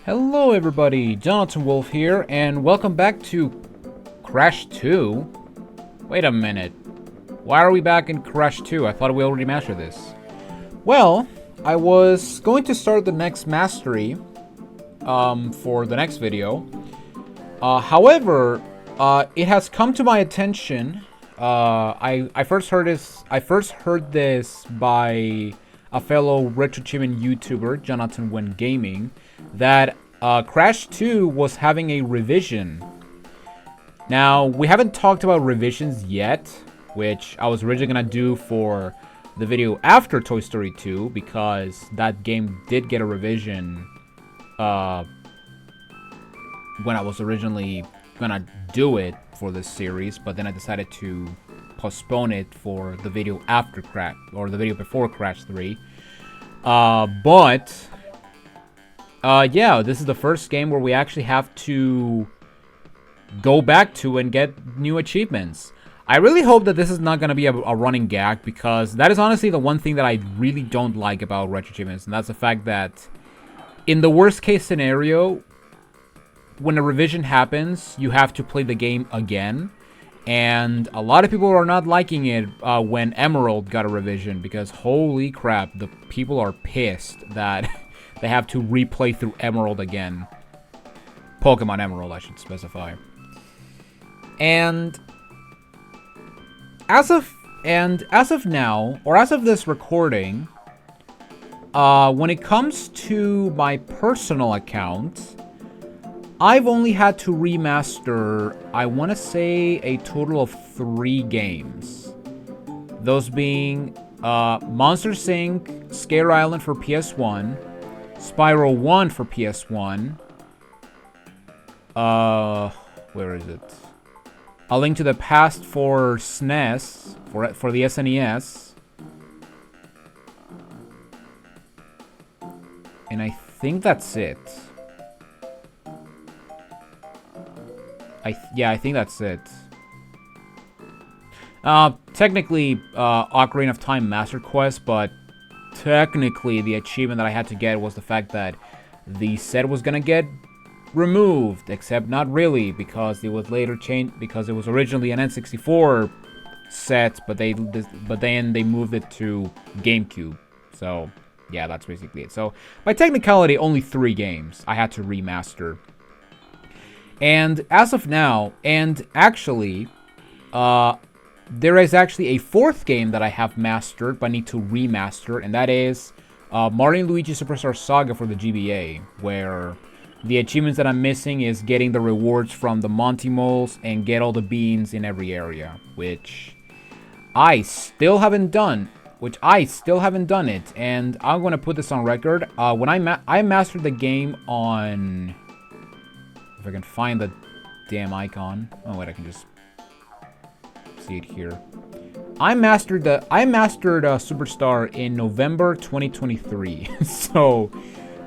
Hello everybody, Jonathan Wolf here, and welcome back to Crash 2. Wait a minute, why are we back in Crash 2? I thought we already mastered this. Well, I was going to start the next mastery for the next video. However, it has come to my attention. I first heard this by a fellow RetroAchievement YouTuber, Jonathan When Gaming, that Crash 2 was having a revision. Now, we haven't talked about revisions yet, which I was originally gonna do for the video after Toy Story 2, because that game did get a revision when I was originally gonna do it for this series, but then I decided to postpone it for the video after Crash, or the video before Crash 3. Yeah, this is the first game where we actually have to go back to and get new achievements. I really hope that this is not going to be a running gag, because that is honestly the one thing that I really don't like about RetroAchievements, and that's the fact that in the worst case scenario, when a revision happens, you have to play the game again. And a lot of people are not liking it when Emerald got a revision, because holy crap, the people are pissed that they have to replay through Emerald again. Pokemon Emerald, I should specify. And as of now, or as of this recording, when it comes to my personal account, I've only had to remaster, I want to say, a total of 3 games. Those being Monsters Inc., Scare Island for PS1, Spyro 1 for PS1, where is it? A Link to the Past for SNES, for the SNES. And I think that's it. I think that's it. Technically, Ocarina of Time Master Quest, but technically the achievement that I had to get was the fact that the set was gonna get removed, except not really, because it was later changed, because it was originally an N64 set, but then they moved it to GameCube. So, yeah, that's basically it. So, by technicality, only 3 games I had to remaster. And as of now, and actually, there is actually a 4th game that I have mastered, but need to remaster, and that is Mario & Luigi Superstar Saga for the GBA, where the achievements that I'm missing is getting the rewards from the Monty Moles and get all the beans in every area, which I still haven't done. it, and I'm going to put this on record. When I mastered the game on... If I can find the damn icon. Oh wait, I can just see it here. I mastered Superstar in November 2023. So,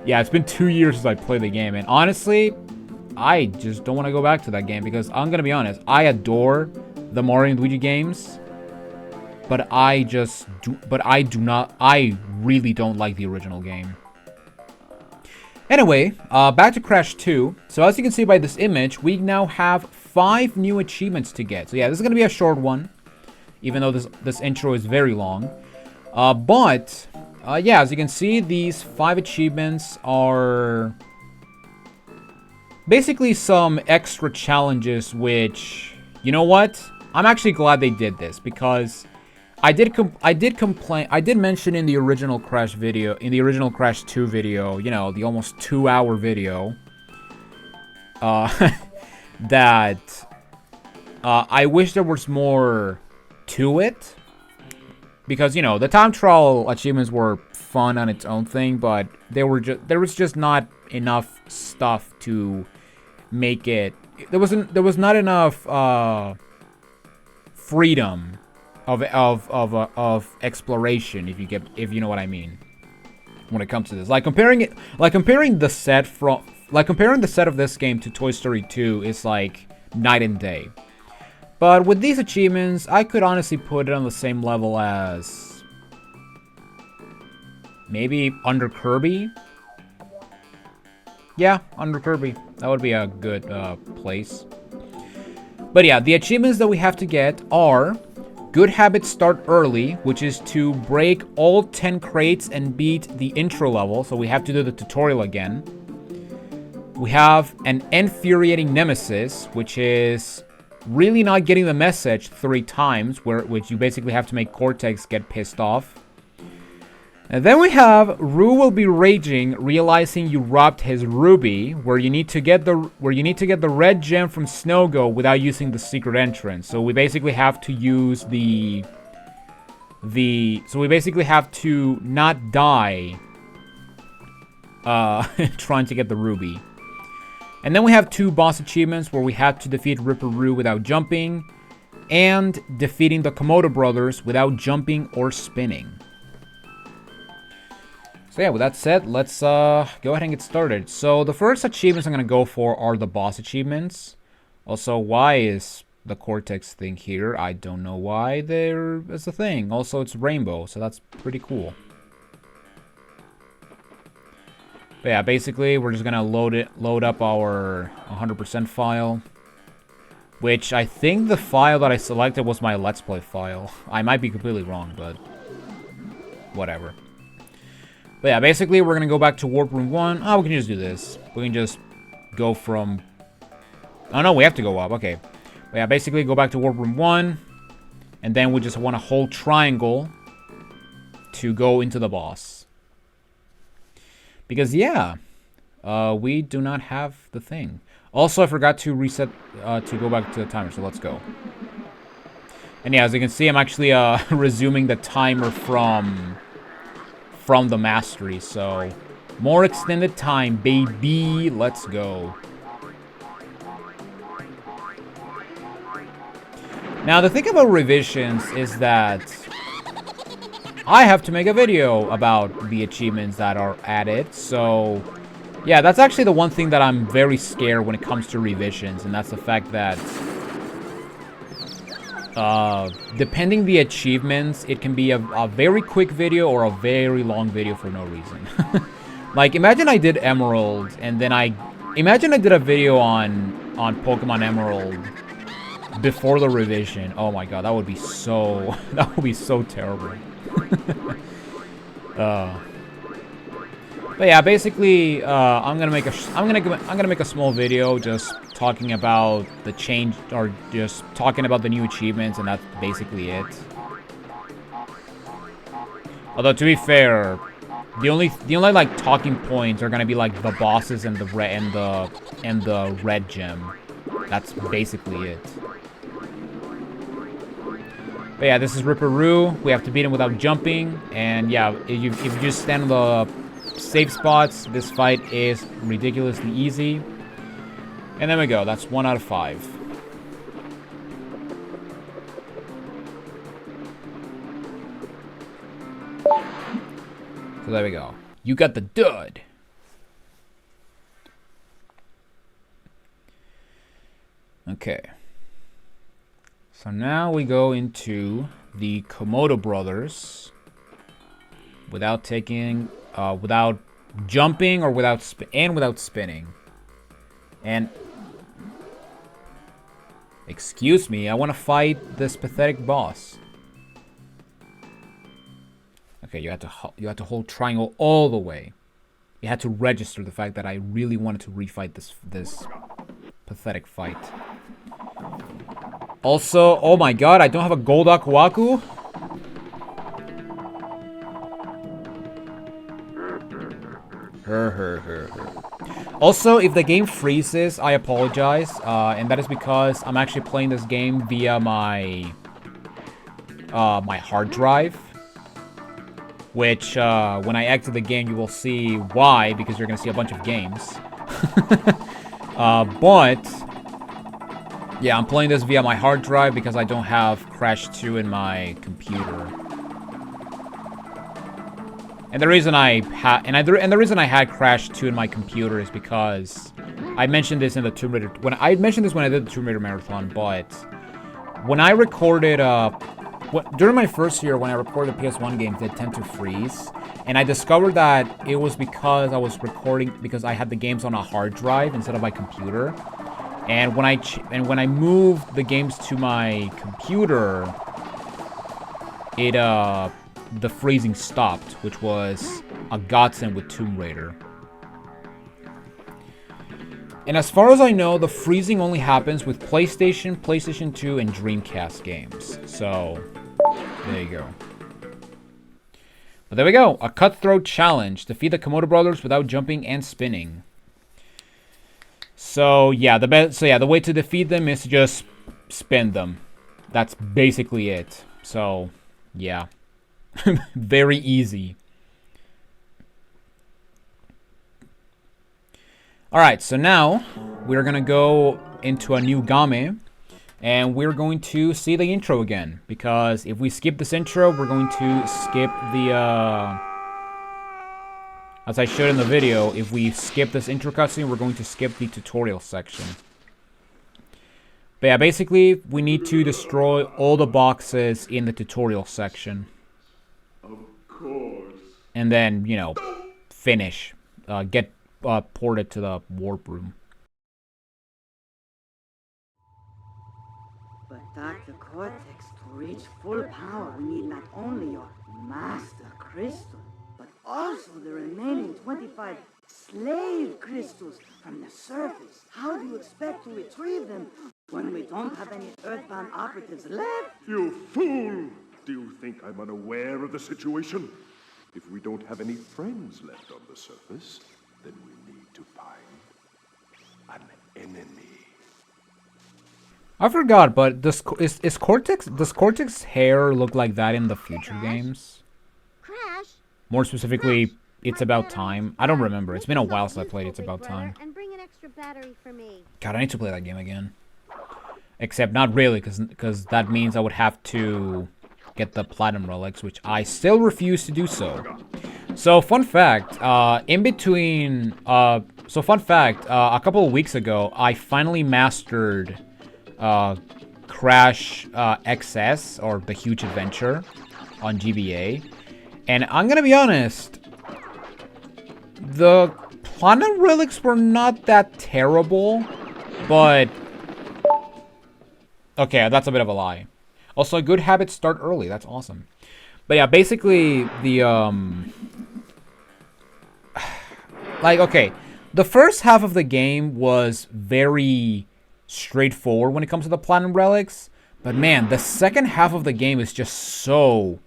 yeah, it's been 2 years since I played the game, and honestly, I just don't want to go back to that game, because I'm gonna be honest, I adore the Mario and Luigi games, but I really don't like the original game. Anyway, back to Crash 2. So as you can see by this image, we now have 5 new achievements to get. So yeah, this is going to be a short one, even though this intro is very long. Yeah, as you can see, these 5 achievements are basically some extra challenges, which, you know what? I'm actually glad they did this, because I did mention in the original Crash video, in the original Crash 2 video, you know, the almost 2-hour video, that I wish there was more to it, because, you know, the time trial achievements were fun on its own thing, but there was just not enough stuff to make it. There was not enough freedom of exploration, if you know what I mean, when it comes to this. Like comparing the set of this game to Toy Story 2 is like night and day. But with these achievements, I could honestly put it on the same level as maybe Under Kirby. Yeah, under Kirby. That would be a good place. But yeah, the achievements that we have to get are Good Habits Start Early, which is to break all 10 crates and beat the intro level, so we have to do the tutorial again. We have an Infuriating Nemesis, which is really not getting the message 3 times, which you basically have to make Cortex get pissed off. And then we have Rue will be raging, realizing you robbed his ruby, where you need to get the red gem from Snowgo without using the secret entrance. So we basically have to use so we basically have to not die trying to get the ruby. And then we have 2 boss achievements where we have to defeat Ripper Roo without jumping and defeating the Komodo brothers without jumping or spinning. So yeah, with that said, let's go ahead and get started. So the first achievements I'm going to go for are the boss achievements. Also, why is the Cortex thing here? I don't know why there is a thing. Also, it's rainbow, so that's pretty cool. But yeah, basically, we're just going to load up our 100% file. Which I think the file that I selected was my Let's Play file. I might be completely wrong, but whatever. But yeah, basically, we're going to go back to Warp Room 1. Oh, we can just do this. We can just go from... Oh, no, we have to go up. Okay. But yeah, basically, go back to Warp Room 1. And then we just want to hold triangle to go into the boss. Because, yeah, we do not have the thing. Also, I forgot to reset, to go back to the timer, so let's go. And yeah, as you can see, I'm actually resuming the timer from the mastery, so more extended time, baby. Let's go. Now, the thing about revisions is that I have to make a video about the achievements that are added, so yeah, that's actually the one thing that I'm very scared when it comes to revisions, and that's the fact that depending the achievements, it can be a very quick video or a very long video for no reason. Like, imagine I did Emerald, and then imagine I did a video on Pokemon Emerald before the revision. Oh my god, that would be so terrible. But yeah, basically, I'm gonna make a small video just talking about the change, or just talking about the new achievements, and that's basically it. Although, to be fair, the only like talking points are gonna be like the bosses and the red gem. That's basically it. But yeah, this is Ripper Roo. We have to beat him without jumping, and yeah, if you just stand on the safe spots, this fight is ridiculously easy. And there we go. That's 1 out of 5. So there we go. You got the dud. Okay. So now we go into the Komodo brothers without taking, without jumping or without spinning. And excuse me, I want to fight this pathetic boss. Okay, you had to hold triangle all the way. You had to register the fact that I really wanted to refight this pathetic fight. Also, oh my god, I don't have a gold Aku Aku? Also, if the game freezes, I apologize, and that is because I'm actually playing this game via my my hard drive, which when I exit the game, you will see why, because you're gonna see a bunch of games. But yeah, I'm playing this via my hard drive because I don't have Crash 2 in my computer. And the reason I had Crash 2 in my computer is because I mentioned this in the Tomb Raider when I did the Tomb Raider marathon, but when I recorded during my first year when I recorded PS1 games, they tend to freeze. And I discovered that it was because I was recording, because I had the games on a hard drive instead of my computer. And when I moved the games to my computer, the freezing stopped, which was a godsend with Tomb Raider. And as far as I know, the freezing only happens with PlayStation, PlayStation 2, and Dreamcast games. So, there you go. But there we go. A cutthroat challenge. Defeat the Komodo brothers without jumping and spinning. So, yeah, the way to defeat them is to just spin them. That's basically it. So, yeah. Very easy. Alright, so now we're gonna go into a new game, and we're going to see the intro again, because if we skip this intro, we're going to skip the, as I showed in the video, if we skip this intro cutscene, we're going to skip the tutorial section. But yeah, basically, we need to destroy all the boxes in the tutorial section. Of course. And then, you know, finish. Get ported to the warp room. But Dr. Cortex, to reach full power, we need not only your master crystal, but also the remaining 25 slave crystals from the surface. How do you expect to retrieve them when we don't have any earthbound operatives left? You fool! Do you think I'm unaware of the situation? If we don't have any friends left on the surface, then we need to find an enemy. I forgot, but does Cortex hair look like that in the future games? Crash. More specifically, It's About Time. I don't remember. It's been a while since I played It's About Time. And bring an extra battery for me. God, I need to play that game again. Except not really, because that means I would have to get the platinum relics, which I still refuse to do so. So, fun fact, a couple of weeks ago, I finally mastered Crash XS, or The Huge Adventure, on GBA. And I'm gonna be honest, the platinum relics were not that terrible, but... Okay, that's a bit of a lie. Also, good habits start early. That's awesome. But yeah, basically, okay. The first half of the game was very straightforward when it comes to the platinum relics. But man, the second half of the game is just so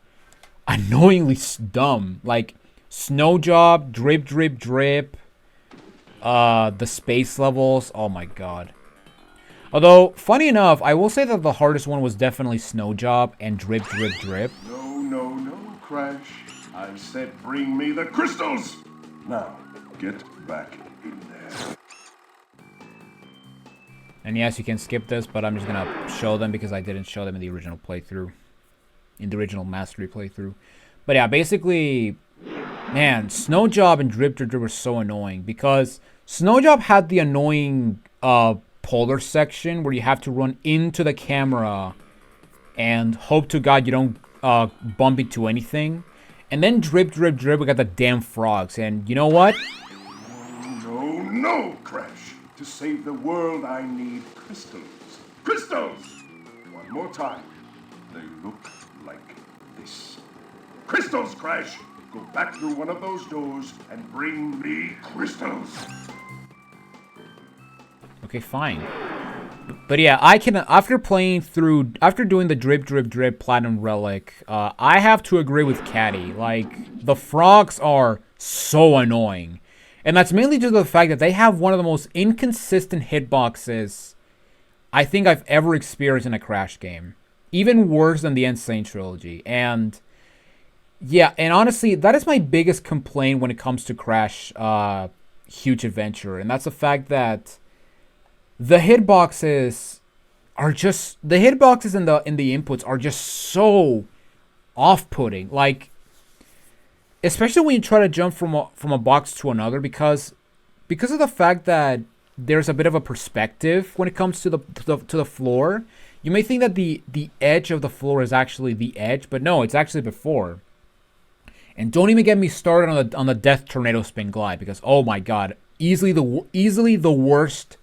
annoyingly dumb. Like, snow job, drip, drip, drip. The space levels. Oh my god. Although, funny enough, I will say that the hardest one was definitely Snow Job and Drip, Drip, Drip. No, Crash. I said bring me the crystals! Now, get back in there. And yes, you can skip this, but I'm just gonna show them because I didn't show them in the original playthrough. In the original Mastery playthrough. But yeah, basically, man, Snow Job and Drip, Drip, Drip were so annoying because Snow Job had the annoying, polar section where you have to run into the camera and hope to God you don't bump into anything. And then Drip, Drip, Drip, we got the damn frogs. And you know what? No, Crash. To save the world, I need crystals. Crystals! One more time. They look like this. Crystals, Crash! Go back through one of those doors and bring me crystals. Okay, fine. But yeah, I can, after doing the Drip, Drip, Drip Platinum Relic, I have to agree with Caddy. Like, the frogs are so annoying. And that's mainly due to the fact that they have one of the most inconsistent hitboxes I think I've ever experienced in a Crash game. Even worse than the Insane Trilogy. And, yeah, and honestly, that is my biggest complaint when it comes to Crash Huge Adventure. And that's the fact that the hitboxes in the inputs are just so off-putting. Like, especially when you try to jump from a box to another, because of the fact that there's a bit of a perspective when it comes to the floor. You may think that the edge of the floor is actually the edge, but no, it's actually before. And don't even get me started on the death tornado spin glide, because oh my god, easily the worst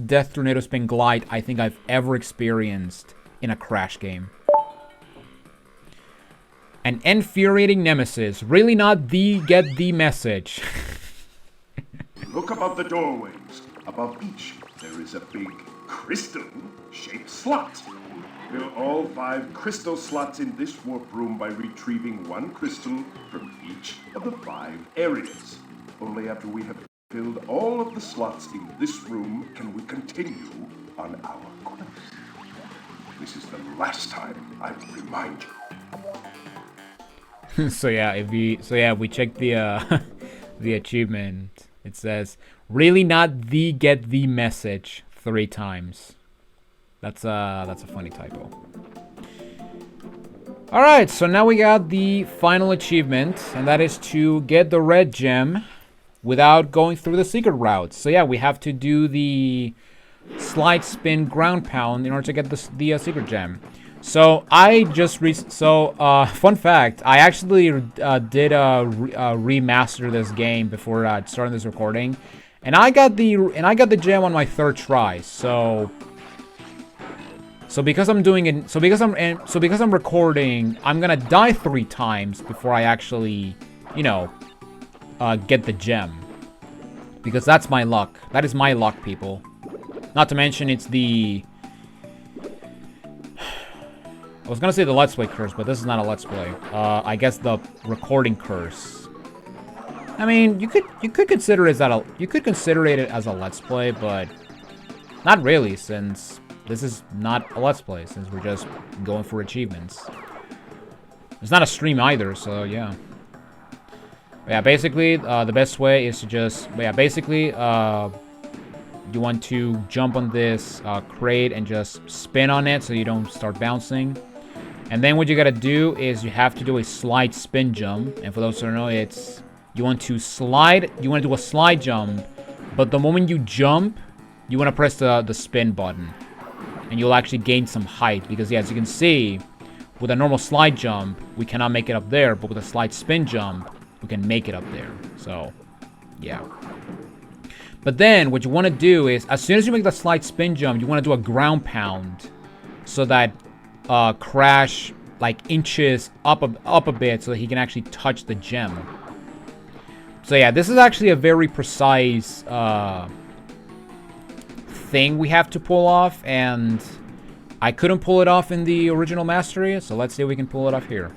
death tornado spin glide I think I've ever experienced in a Crash game. An infuriating nemesis, really not get the message. Look above the doorways. Above each, there is a big crystal-shaped slot. Fill all 5 crystal slots in this warp room by retrieving 1 crystal from each of the 5 areas. Only after we have filled all of the slots in this room can we continue on our quest. This is the last time I will remind you. So yeah, we check the the achievement. It says really not get the message 3 times. That's a funny typo. All right, so now we got the final achievement, and that is to get the red gem without going through the secret routes. So yeah, we have to do the slide spin ground pound in order to get the secret gem. So I just fun fact, I actually did remaster this game before starting this recording, and I got the gem on my 3rd try. So because I'm doing it, so because I'm recording, I'm gonna die 3 times before I actually, you know, get the gem, because that's my luck. That is my luck, people. Not to mention it's the I was gonna say the Let's Play curse, but this is not a Let's Play. I guess the recording curse. I mean, you could consider it as a Let's Play, but not really, since this is not a Let's Play, since we're just going for achievements. It's not a stream either, so yeah. But yeah, basically, the best way is to just, you want to jump on this crate and just spin on it so you don't start bouncing. And then what you gotta do is you have to do a slide spin jump. And for those who don't know, you want to do a slide jump, but the moment you jump, you want to press the spin button. And you'll actually gain some height, because yeah, as you can see, with a normal slide jump, we cannot make it up there, but with a slide spin jump, we can make it up there. So, yeah. But then, what you want to do is, as soon as you make the slide spin jump, you want to do a ground pound, so that Crash, like, inches up a bit, so that he can actually touch the gem. So yeah, this is actually a very precise thing we have to pull off, and I couldn't pull it off in the original mastery, so let's see if we can pull it off here.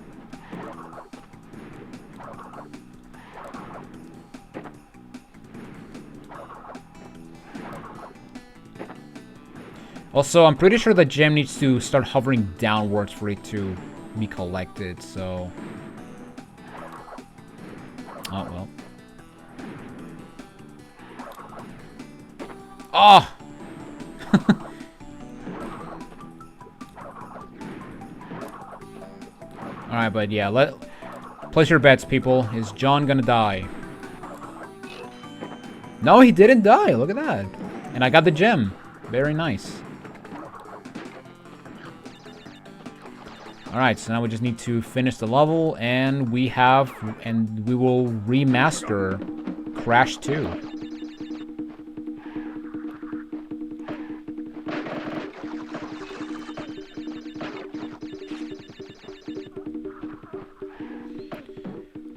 Also, I'm pretty sure the gem needs to start hovering downwards for it to be collected, so... Oh, well. Oh! Alright, but yeah, place your bets, people. Is John gonna die? No, he didn't die. Look at that. And I got the gem. Very nice. Alright, so now we just need to finish the level, and we will remaster Crash 2.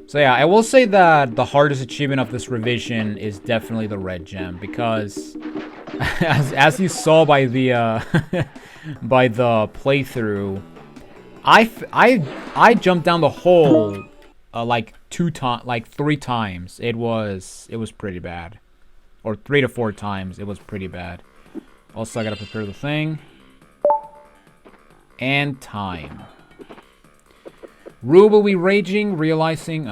So yeah, I will say that the hardest achievement of this revision is definitely the red gem, because as you saw by the by the playthrough, I jumped down the hole like 3 times. It was pretty bad, or 3 to 4 times. It was pretty bad. Also, I gotta prepare the thing and time. Rue will be raging, realizing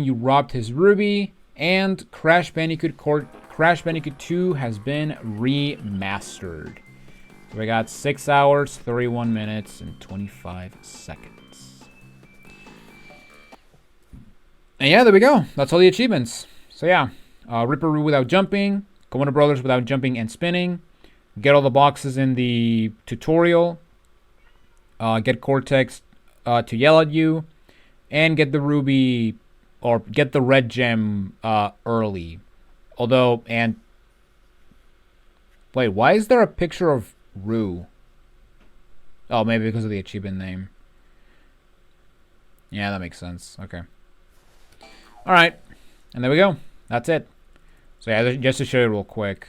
you robbed his ruby, and Crash Bandicoot 2 has been remastered. So we got 6 hours, 31 minutes, and 25 seconds. And yeah, there we go. That's all the achievements. So yeah, Ripper Rue without jumping, Komodo Brothers without jumping and spinning. Get all the boxes in the tutorial. Get Cortex to yell at you. And get the ruby, or get the red gem early. Although, and... Wait, why is there a picture of Rue? Oh, maybe because of the achievement name. Yeah, that makes sense. Okay. Alright. And there we go. That's it. So yeah, just to show you real quick.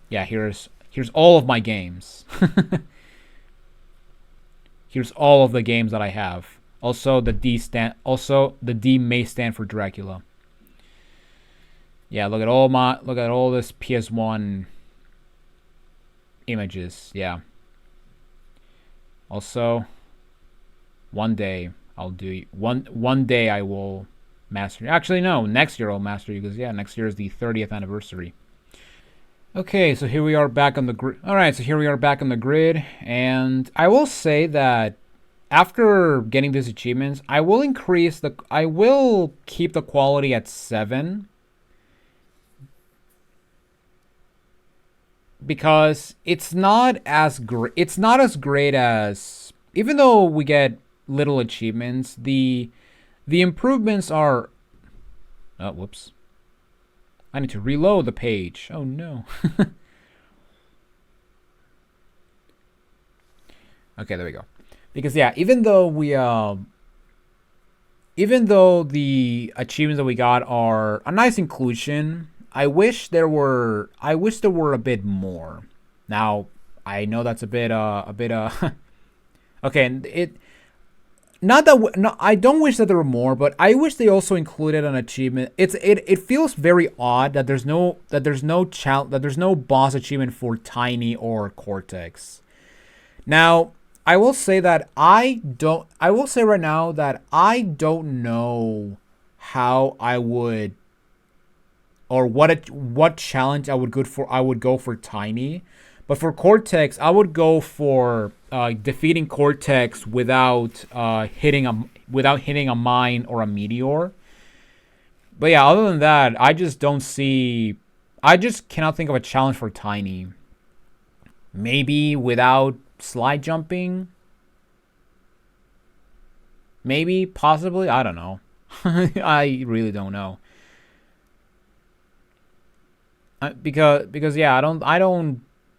Yeah, here's all of my games. Here's all of the games that I have. Also the D may stand for Dracula. Yeah, look at all this PS1 images. Yeah. Also, one day I'll do one day I will master. Actually, no, next year I'll master you because yeah, next year is the 30th anniversary. Okay, so here we are back on the grid. All right, so here we are back on the grid, and I will say that after getting these achievements, I will keep the quality at 7. Because it's not as great. It's not as great as, even though we get little achievements, the improvements are. Oh, whoops! I need to reload the page. Oh no. Okay, there we go. Because yeah, even though the achievements that we got are a nice inclusion, I wish there were a bit more. Now, I know that's a bit okay, I don't wish that there were more, but I wish they also included an achievement. It feels very odd that there's no boss achievement for Tiny or Cortex. Now, I will say right now that I don't know how I would, or what challenge I would go for Tiny, but for Cortex I would go for defeating Cortex without hitting a mine or a meteor. But yeah, other than that, I just cannot think of a challenge for Tiny. Maybe without slide jumping. Maybe, possibly, I don't know. I really don't know. Because yeah,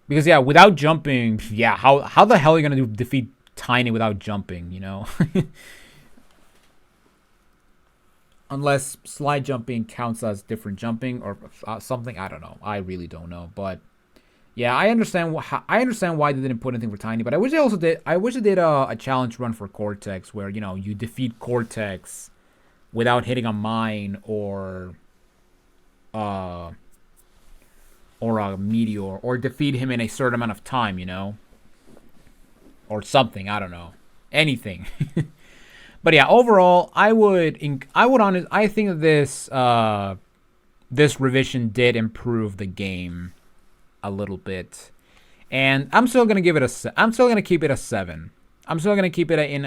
because yeah, without jumping, yeah, how the hell are you gonna defeat Tiny without jumping, you know? Unless slide jumping counts as different jumping or something, I don't know. I really don't know, but yeah, I understand why they didn't put anything for Tiny, but I wish they did a challenge run for Cortex where, you know, you defeat Cortex without hitting a mine or a meteor, or defeat him in a certain amount of time, you know, or something. I don't know, anything. But yeah, overall, I think that this revision did improve the game a little bit, and I'm still gonna keep it a 7. I'm still gonna keep it in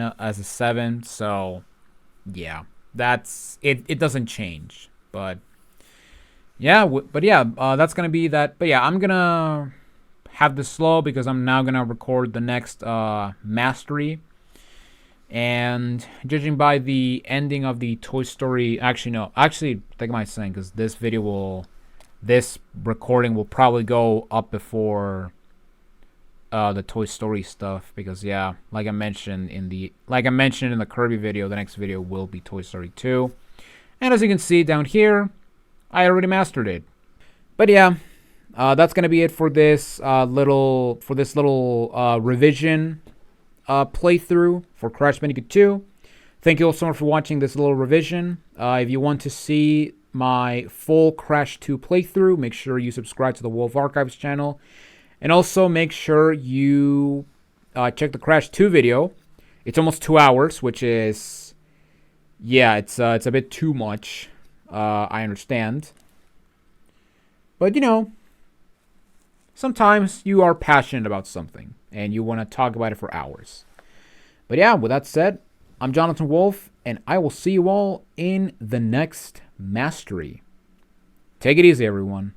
as a 7. So yeah, that's it. It doesn't change, but. Yeah, that's gonna be that. But yeah, I'm gonna have this slow because I'm now gonna record the next mastery. And judging by the ending of the Toy Story, actually, think my saying, because this recording will probably go up before the Toy Story stuff. Because yeah, like I mentioned in the Kirby video, the next video will be Toy Story 2. And as you can see down here, I already mastered it. But yeah, that's gonna be it for this little revision playthrough for Crash Bandicoot 2. Thank you all so much for watching this little revision. If you want to see my full Crash 2 playthrough, make sure you subscribe to the Wolf Archives channel, and also make sure you check the Crash 2 video. It's almost 2 hours, which is, yeah, it's a bit too much. I understand. But, you know, sometimes you are passionate about something and you want to talk about it for hours. But yeah, with that said, I'm Jonathan Wolf, and I will see you all in the next mastery. Take it easy, everyone.